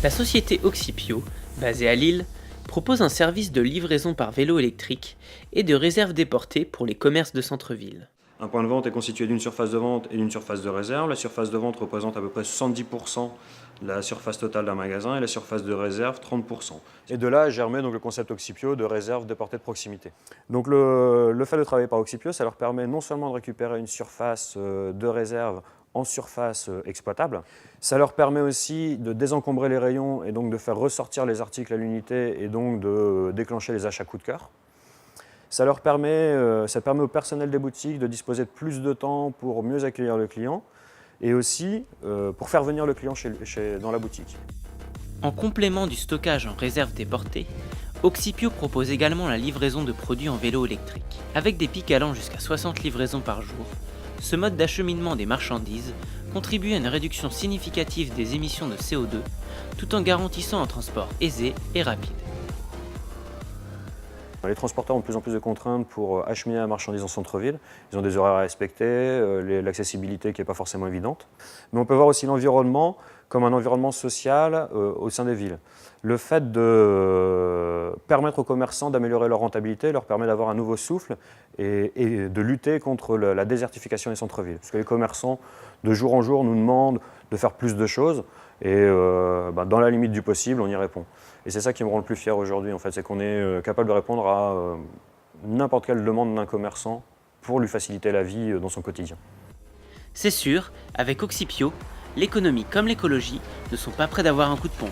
La société Oxipio, basée à Lille, propose un service de livraison par vélo électrique et de réserve déportée pour les commerces de centre-ville. Un point de vente est constitué d'une surface de vente et d'une surface de réserve. La surface de vente représente à peu près 70% de la surface totale d'un magasin et la surface de réserve 30%. Et de là a germé donc le concept Oxipio de réserve déportée de proximité. Donc le fait de travailler par Oxipio, ça leur permet non seulement de récupérer une surface de réserve en surface exploitable, ça leur permet aussi de désencombrer les rayons et donc de faire ressortir les articles à l'unité et donc de déclencher les achats coup de cœur. Ça permet au personnel des boutiques de disposer de plus de temps pour mieux accueillir le client et aussi pour faire venir le client dans la boutique. En complément du stockage en réserve déportée, Oxipio propose également la livraison de produits en vélo électrique. Avec des pics allant jusqu'à 60 livraisons par jour, ce mode d'acheminement des marchandises contribue à une réduction significative des émissions de CO2 tout en garantissant un transport aisé et rapide. Les transporteurs ont de plus en plus de contraintes pour acheminer la marchandise en centre-ville. Ils ont des horaires à respecter, l'accessibilité qui n'est pas forcément évidente. Mais on peut voir aussi l'environnement comme un environnement social au sein des villes. Le fait de permettre aux commerçants d'améliorer leur rentabilité leur permet d'avoir un nouveau souffle et de lutter contre la désertification des centres-villes. Parce que les commerçants, de jour en jour, nous demandent de faire plus de choses et dans la limite du possible, on y répond. Et c'est ça qui me rend le plus fier aujourd'hui, en fait, c'est qu'on est capable de répondre à n'importe quelle demande d'un commerçant pour lui faciliter la vie dans son quotidien. C'est sûr, avec Oxipio, l'économie comme l'écologie ne sont pas près d'avoir un coup de pompe.